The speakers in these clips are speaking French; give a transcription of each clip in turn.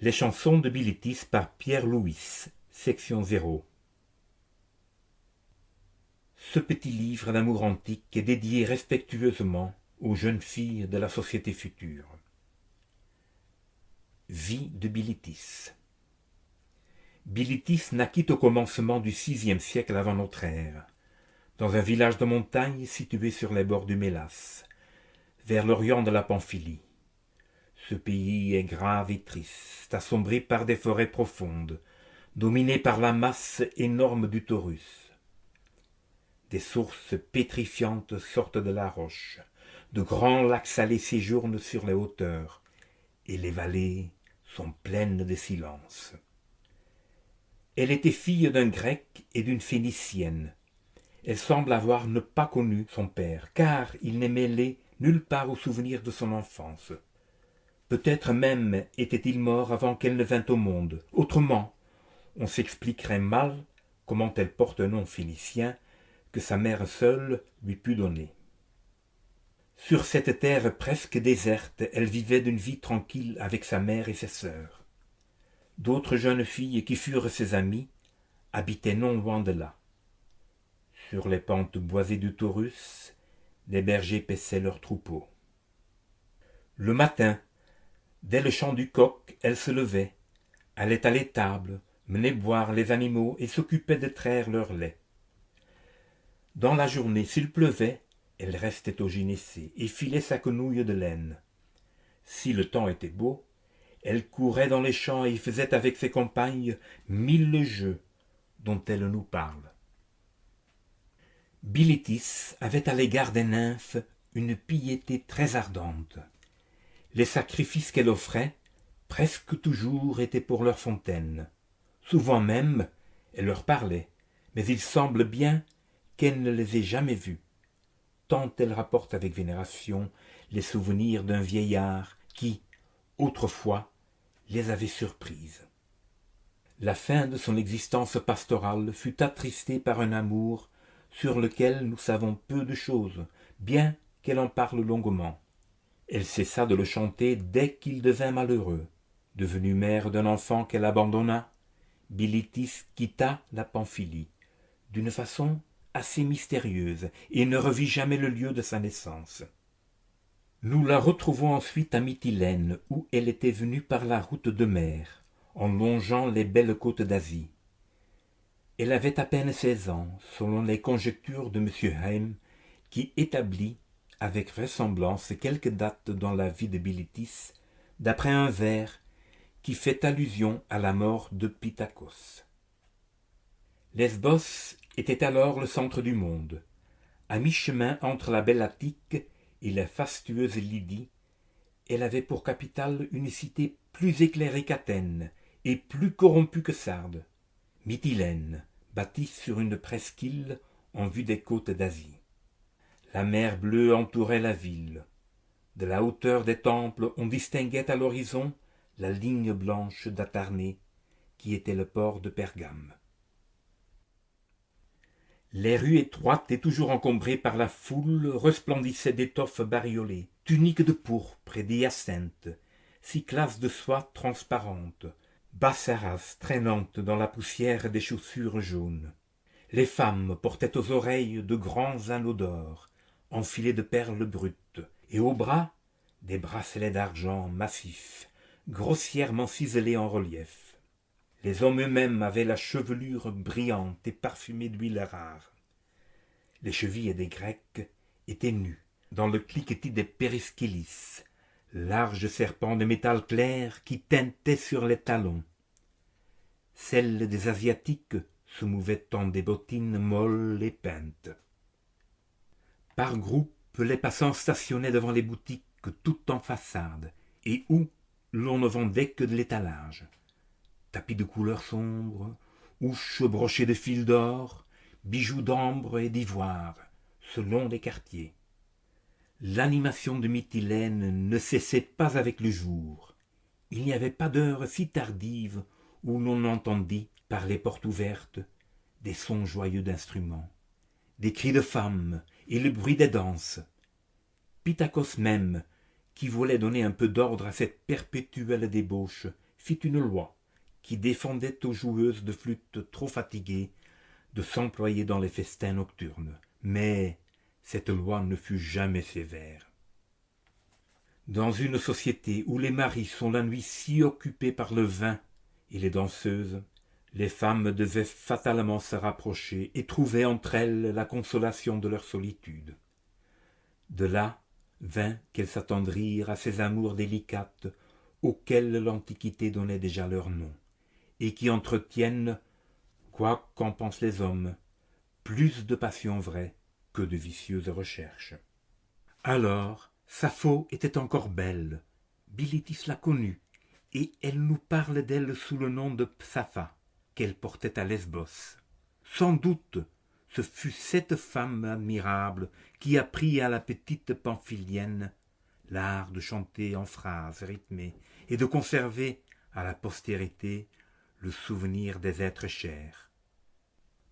Les chansons de Bilitis par Pierre Louys, section 0. Ce petit livre d'amour antique est dédié respectueusement aux jeunes filles de la société future. Vie de Bilitis. Bilitis naquit au commencement du VIe siècle avant notre ère, dans un village de montagne situé sur les bords du Mélas, vers l'orient de la Pamphylie. Ce pays est grave et triste, assombri par des forêts profondes, dominé par la masse énorme du Taurus. Des sources pétrifiantes sortent de la roche, de grands lacs salés séjournent sur les hauteurs, et les vallées sont pleines de silence. Elle était fille d'un Grec et d'une Phénicienne. Elle semble avoir ne pas connu son père, car il n'est mêlé nulle part au souvenir de son enfance. Peut-être même était-il mort avant qu'elle ne vînt au monde. Autrement, on s'expliquerait mal comment elle porte un nom phénicien que sa mère seule lui put donner. Sur cette terre presque déserte, elle vivait d'une vie tranquille avec sa mère et ses sœurs. D'autres jeunes filles qui furent ses amies habitaient non loin de là. Sur les pentes boisées du Taurus, les bergers paissaient leurs troupeaux. Le matin, dès le chant du coq, elle se levait, allait à l'étable, menait boire les animaux et s'occupait de traire leur lait. Dans la journée, s'il pleuvait, elle restait au gynécée et filait sa quenouille de laine. Si le temps était beau, elle courait dans les champs et faisait avec ses compagnes 1000 jeux dont elle nous parle. Bilitis avait à l'égard des nymphes une piété très ardente. Les sacrifices qu'elle offrait, presque toujours, étaient pour leur fontaine. Souvent même, elle leur parlait, mais il semble bien qu'elle ne les ait jamais vues, tant elle rapporte avec vénération les souvenirs d'un vieillard qui, autrefois, les avait surprises. La fin de son existence pastorale fut attristée par un amour sur lequel nous savons peu de choses, bien qu'elle en parle longuement. Elle cessa de le chanter dès qu'il devint malheureux. Devenue mère d'un enfant qu'elle abandonna, Bilitis quitta la Pamphylie d'une façon assez mystérieuse et ne revit jamais le lieu de sa naissance. Nous la retrouvons ensuite à Mytilène, où elle était venue par la route de mer, en longeant les belles côtes d'Asie. Elle avait à peine 16 ans, selon les conjectures de M. Heim, qui établit avec vraisemblance quelques dates dans la vie de Bilitis, d'après un vers qui fait allusion à la mort de Pitthakos. Lesbos était alors le centre du monde, à mi-chemin entre la belle Attique et la fastueuse Lydie. Elle avait pour capitale une cité plus éclairée qu'Athènes et plus corrompue que Sardes, Mytilène, bâtie sur une presqu'île en vue des côtes d'Asie. La mer bleue entourait la ville. De la hauteur des temples, on distinguait à l'horizon la ligne blanche d'Atarnée, qui était le port de Pergame. Les rues étroites et toujours encombrées par la foule resplendissaient d'étoffes bariolées, tuniques de pourpre et d'hyacinthe, cyclas de soie transparente, bassaras traînantes dans la poussière des chaussures jaunes. Les femmes portaient aux oreilles de grands anneaux d'or, enfilés de perles brutes, et aux bras des bracelets d'argent massifs, grossièrement ciselés en relief. Les hommes eux-mêmes avaient la chevelure brillante et parfumée d'huile rare. Les chevilles des Grecs étaient nues, dans le cliquetis des périskélis, larges serpents de métal clair qui tintaient sur les talons. Celles des Asiatiques se mouvaient en des bottines molles et peintes. Par groupes, les passants stationnaient devant les boutiques toutes en façade, et où l'on ne vendait que de l'étalage. Tapis de couleurs sombres, ouches brochées de fils d'or, bijoux d'ambre et d'ivoire, selon les quartiers. L'animation de Mytilène ne cessait pas avec le jour. Il n'y avait pas d'heure si tardive où l'on n'entendit, par les portes ouvertes, des sons joyeux d'instruments, des cris de femmes et le bruit des danses. Pitthakos même, qui voulait donner un peu d'ordre à cette perpétuelle débauche, fit une loi qui défendait aux joueuses de flûte trop fatiguées de s'employer dans les festins nocturnes. Mais cette loi ne fut jamais sévère. Dans une société où les maris sont la nuit si occupés par le vin et les danseuses, les femmes devaient fatalement se rapprocher et trouver entre elles la consolation de leur solitude. De là vint qu'elles s'attendrirent à ces amours délicates auxquelles l'Antiquité donnait déjà leur nom, et qui entretiennent, quoi qu'en pensent les hommes, plus de passions vraies que de vicieuses recherches. Alors, Sappho était encore belle. Bilitis la connut, et elle nous parle d'elle sous le nom de Psapha, qu'elle portait à Lesbos. Sans doute, ce fut cette femme admirable qui apprit à la petite Pamphilienne l'art de chanter en phrases rythmées et de conserver à la postérité le souvenir des êtres chers.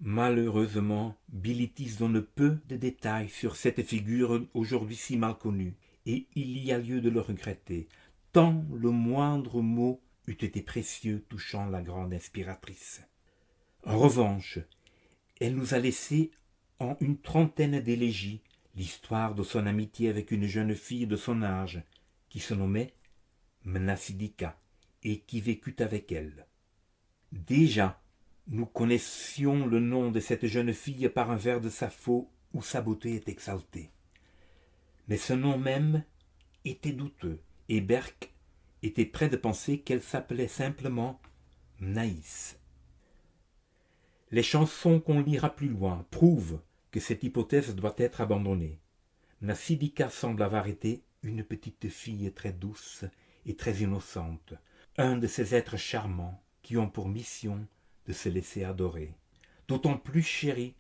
Malheureusement, Bilitis donne peu de détails sur cette figure aujourd'hui si mal connue, et il y a lieu de le regretter, tant le moindre mot eût été précieux touchant la grande inspiratrice. En revanche, elle nous a laissé en une trentaine d'élégies l'histoire de son amitié avec une jeune fille de son âge, qui se nommait Mnasidika, et qui vécut avec elle. Déjà, nous connaissions le nom de cette jeune fille par un vers de Sappho où sa beauté est exaltée. Mais ce nom même était douteux, et Berck était près de penser qu'elle s'appelait simplement Mnaïs. Les chansons qu'on lira plus loin prouvent que cette hypothèse doit être abandonnée. Mnasidika semble avoir été une petite fille très douce et très innocente, un de ces êtres charmants qui ont pour mission de se laisser adorer, d'autant plus chéris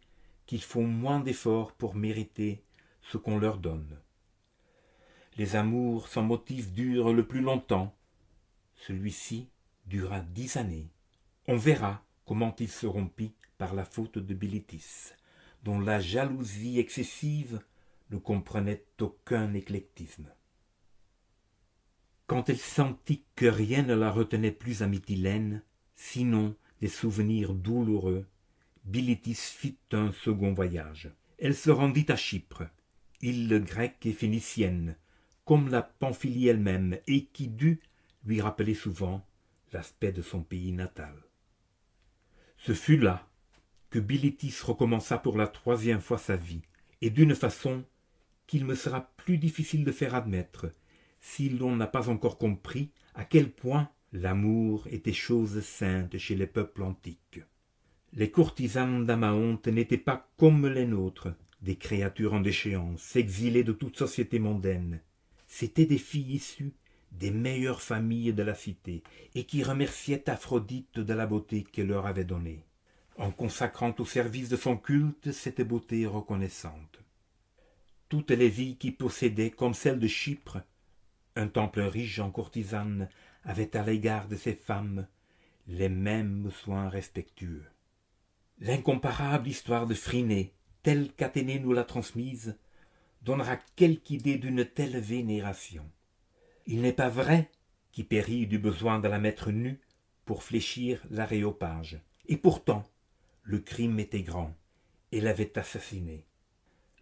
qu'ils font moins d'efforts pour mériter ce qu'on leur donne. Les amours sans motif durent le plus longtemps. Celui-ci dura 10 années. On verra comment il se rompit par la faute de Bilitis, dont la jalousie excessive ne comprenait aucun éclectisme. Quand elle sentit que rien ne la retenait plus à Mytilène, sinon des souvenirs douloureux, Bilitis fit un second voyage. Elle se rendit à Chypre, île grecque et phénicienne, comme la Pamphylie elle-même, et qui dut lui rappeler souvent l'aspect de son pays natal. Ce fut là que Bilitis recommença pour la 3e fois sa vie, et d'une façon qu'il me sera plus difficile de faire admettre, si l'on n'a pas encore compris à quel point l'amour était chose sainte chez les peuples antiques. Les courtisanes d'Amaonte n'étaient pas comme les nôtres, des créatures en déchéance, exilées de toute société mondaine. C'étaient des filles issues des meilleures familles de la cité, et qui remerciaient Aphrodite de la beauté qu'elle leur avait donnée, en consacrant au service de son culte cette beauté reconnaissante. Toutes les villes qui possédaient, comme celle de Chypre, un temple riche en courtisanes, avaient à l'égard de ces femmes les mêmes soins respectueux. L'incomparable histoire de Phryné, telle qu'Athénée nous l'a transmise, donnera quelque idée d'une telle vénération. Il n'est pas vrai qu'il périt du besoin de la mettre nue pour fléchir l'aréopage. Et pourtant, le crime était grand, et l'avait assassinée.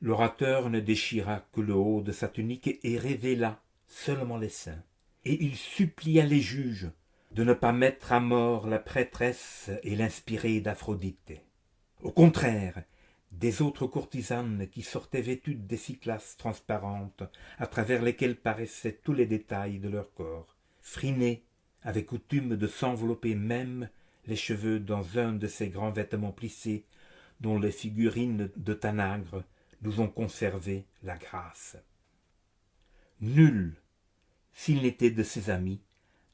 L'orateur ne déchira que le haut de sa tunique et révéla seulement les seins. Et il supplia les juges de ne pas mettre à mort la prêtresse et l'inspirée d'Aphrodite. Au contraire, des autres courtisanes qui sortaient vêtues des cyclas transparentes à travers lesquelles paraissaient tous les détails de leur corps. Phryné avait coutume de s'envelopper même les cheveux dans un de ces grands vêtements plissés dont les figurines de Tanagre nous ont conservé la grâce. Nul, s'il n'était de ses amis,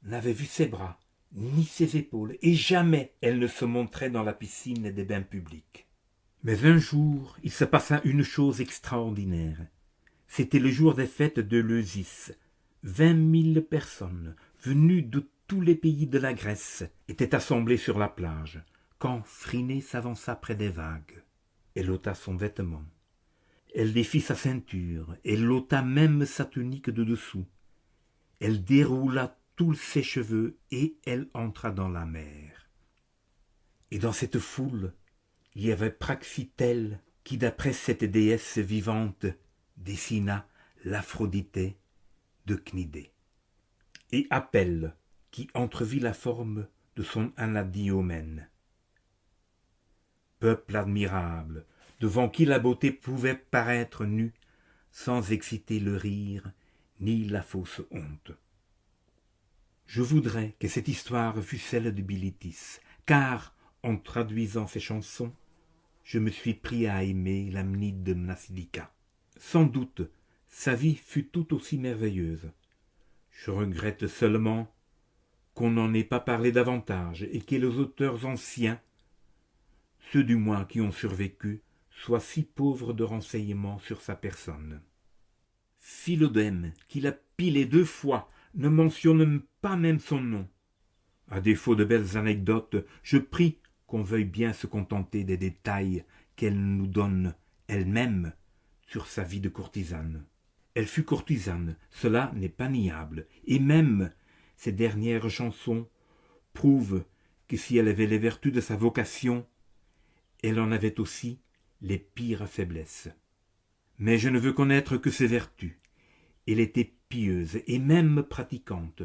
n'avait vu ses bras ni ses épaules, et jamais elle ne se montrait dans la piscine des bains publics. Mais un jour, il se passa une chose extraordinaire. C'était le jour des fêtes de l'Eusis. 20 000 personnes, venues de tous les pays de la Grèce, étaient assemblées sur la plage, quand Phryné s'avança près des vagues. Elle ôta son vêtement. Elle défit sa ceinture, elle ôta même sa tunique de dessous. Elle déroula tous ses cheveux et elle entra dans la mer. Et dans cette foule, il y avait Praxitèle qui, d'après cette déesse vivante, dessina l'Aphroditê de Cnidé, et Apelle qui entrevit la forme de son Anadyomène. Peuple admirable, devant qui la beauté pouvait paraître nue, sans exciter le rire ni la fausse honte. Je voudrais que cette histoire fût celle de Bilitis, car, en traduisant ses chansons, je me suis pris à aimer l'Amnide de Mnasidika. Sans doute, sa vie fut tout aussi merveilleuse. Je regrette seulement qu'on n'en ait pas parlé davantage et que les auteurs anciens, ceux du moins qui ont survécu, soient si pauvres de renseignements sur sa personne. Philodème, qui l'a pilé 2 fois, ne mentionne pas même son nom. À défaut de belles anecdotes, je prie qu'on veuille bien se contenter des détails qu'elle nous donne elle-même sur sa vie de courtisane. Elle fut courtisane, cela n'est pas niable, et même ses dernières chansons prouvent que si elle avait les vertus de sa vocation, elle en avait aussi les pires faiblesses. Mais je ne veux connaître que ses vertus. Elle était pieuse et même pratiquante.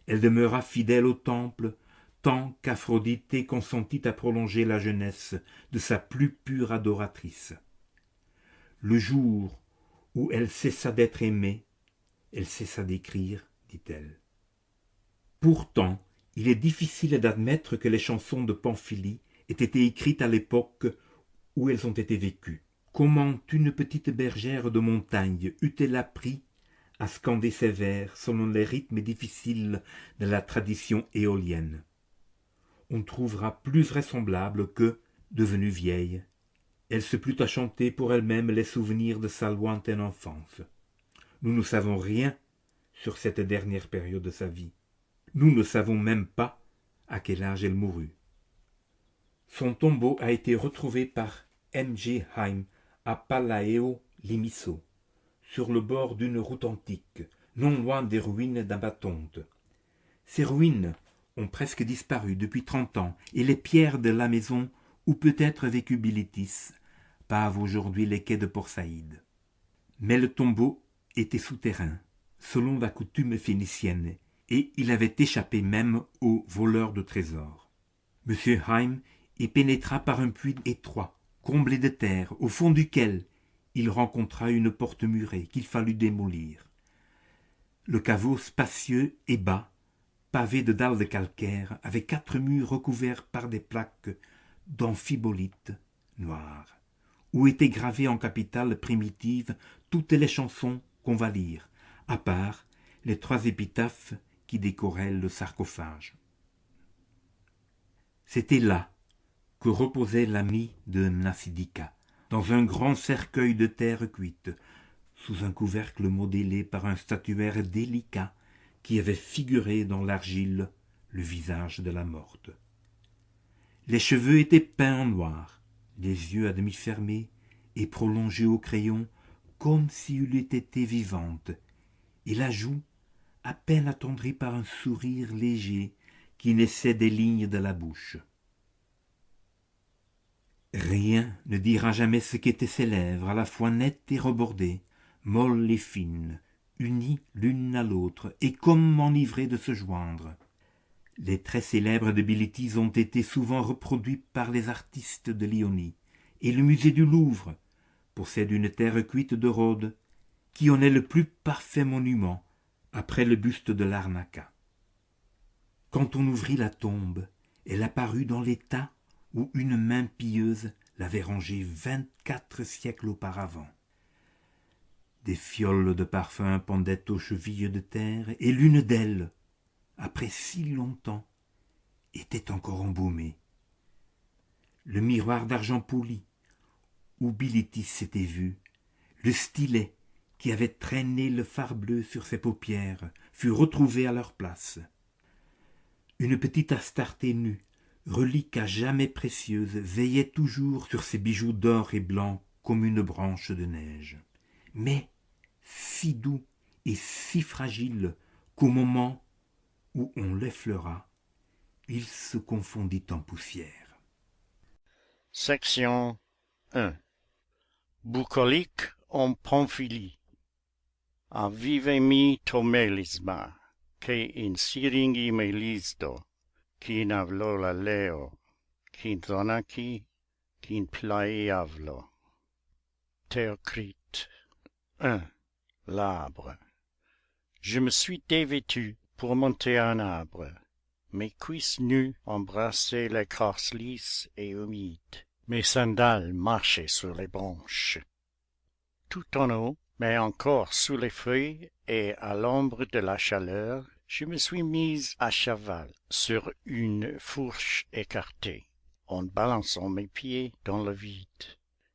Elle demeura fidèle au temple tant qu'Aphroditê consentit à prolonger la jeunesse de sa plus pure adoratrice. Le jour où elle cessa d'être aimée, elle cessa d'écrire, dit-elle. Pourtant, il est difficile d'admettre que les chansons de Pamphylie aient été écrites à l'époque où elles ont été vécues. Comment une petite bergère de montagne eût-elle appris à scander ses vers selon les rythmes difficiles de la tradition éolienne? On trouvera plus vraisemblable que, devenue vieille, elle se plut à chanter pour elle-même les souvenirs de sa lointaine enfance. Nous ne savons rien sur cette dernière période de sa vie. Nous ne savons même pas à quel âge elle mourut. Son tombeau a été retrouvé par M.G. Heim à Palaeo Limisso, sur le bord d'une route antique, non loin des ruines d'Amathonte. Ces ruines ont presque disparu depuis 30 ans, et les pierres de la maison où peut-être vécut Bilitis pavent aujourd'hui les quais de Port Saïd. Mais le tombeau était souterrain, selon la coutume phénicienne, et il avait échappé même aux voleurs de trésors. M. Heim y pénétra par un puits étroit, comblé de terre, au fond duquel il rencontra une porte murée qu'il fallut démolir. Le caveau spacieux et bas, pavé de dalles de calcaire, avait 4 murs recouverts par des plaques d'amphibolite noire, où étaient gravées en capitales primitives toutes les chansons qu'on va lire, à part les 3 épitaphes qui décoraient le sarcophage. C'était là que reposait l'ami de Mnasidika, dans un grand cercueil de terre cuite, sous un couvercle modélé par un statuaire délicat qui avait figuré dans l'argile le visage de la morte. Les cheveux étaient peints en noir, les yeux à demi fermés et prolongés au crayon comme si elle eût été vivante, et la joue à peine attendrie par un sourire léger qui naissait des lignes de la bouche. Rien ne dira jamais ce qu'étaient ses lèvres, à la fois nettes et rebordées, molles et fines, unies l'une à l'autre, et comme enivrées de se joindre. Les traits célèbres de Bilitis ont été souvent reproduits par les artistes de l'Ionie, et le musée du Louvre possède une terre cuite de Rhodes qui en est le plus parfait monument, après le buste de Larnaca. Quand on ouvrit la tombe, elle apparut dans l'état où une main pieuse l'avait rangée 24 siècles auparavant. Des fioles de parfum pendaient aux chevilles de terre, et l'une d'elles, après si longtemps, était encore embaumée. Le miroir d'argent poli, où Bilitis s'était vue, le stylet qui avait traîné le fard bleu sur ses paupières, fut retrouvé à leur place. Une petite Astarté nue, relique à jamais précieuse, veillait toujours sur ses bijoux d'or et blanc comme une branche de neige. Mais si doux et si fragile qu'au moment où on l'effleura, il se confondit en poussière. Section 1. Bucolique en Pamphylie. Avivemi to melisma, que in siringi melisto, kin avlo la leo, kin zonaki, kin plai avlo. Théocrite. 1. L'arbre. Je me suis dévêtu pour monter un arbre. Mes cuisses nues embrassaient l'écorce lisse et humide. Mes sandales marchaient sur les branches. Tout en haut, mais encore sous les feuilles et à l'ombre de la chaleur, je me suis mise à cheval sur une fourche écartée, en balançant mes pieds dans le vide.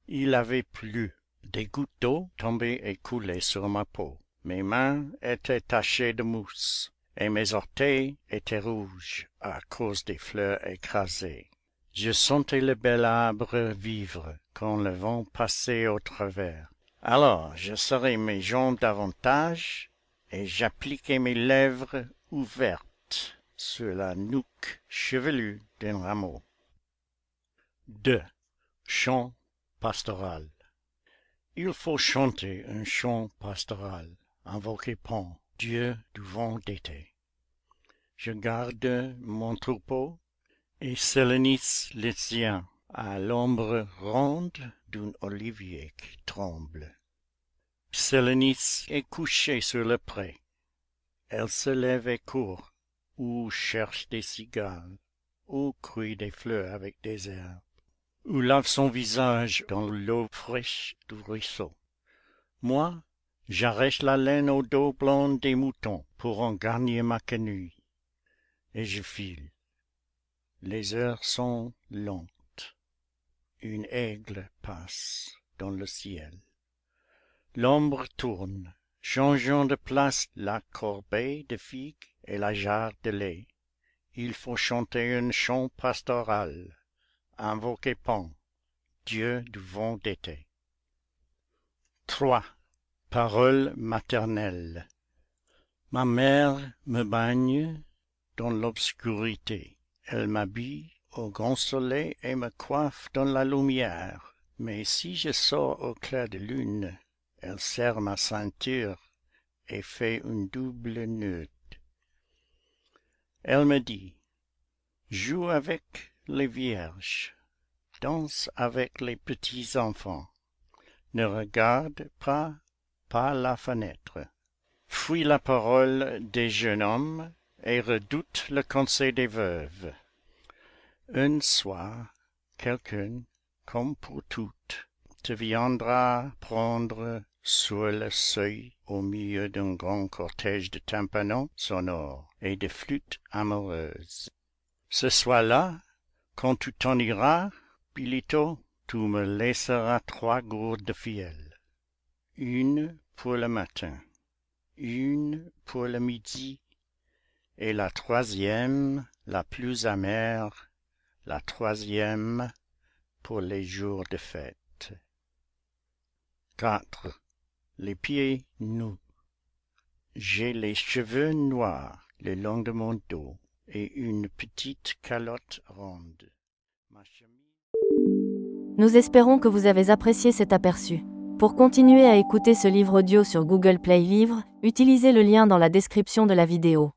Il avait plu. Des gouttes d'eau tombaient et coulaient sur ma peau. Mes mains étaient tachées de mousse, et mes orteils étaient rouges à cause des fleurs écrasées. Je sentais le bel arbre vivre quand le vent passait au travers. Alors je serrai mes jambes davantage, et j'appliquai mes lèvres ouvertes sur la nuque chevelue d'un rameau. 2. Chant pastoral. Il faut chanter un chant pastoral, invoquer Pan, dieu du vent d'été. Je garde mon troupeau, et Sélénis le sien, à l'ombre ronde d'un olivier qui tremble. Sélénis est couchée sur le pré. Elle se lève et court, ou cherche des cigales, ou cueille des fleurs avec des herbes, ou lave son visage dans l'eau fraîche du ruisseau. Moi, j'arrache la laine au dos blanc des moutons pour en garnir ma quenouille, et je file. Les heures sont lentes. Une aigle passe dans le ciel. L'ombre tourne, changeant de place la corbeille de figues et la jarre de lait. Il faut chanter un chant pastoral, invoquer Pan, dieu du vent d'été. 3. Paroles maternelles. Ma mère me baigne dans l'obscurité. Elle m'habille au grand soleil et me coiffe dans la lumière. Mais si je sors au clair de lune, elle serre ma ceinture et fait une double nœud. Elle me dit, joue avec les vierges, danse avec les petits enfants, ne regarde pas par la fenêtre, fuis la parole des jeunes hommes et redoute le conseil des veuves. Un soir, quelqu'un, comme pour toutes, te viendra prendre sur le seuil au milieu d'un grand cortège de tympanons sonores et de flûtes amoureuses. Ce soir-là, quand tu t'en iras, Pilito, tu me laisseras 3 gourdes de fiel, une pour le matin, une pour le midi, et la 3e, la plus amère, la 3e pour les jours de fête. 4. Les pieds nus. J'ai les cheveux noirs le long de mon dos et une petite calotte ronde. Nous espérons que vous avez apprécié cet aperçu. Pour continuer à écouter ce livre audio sur Google Play Livres, utilisez le lien dans la description de la vidéo.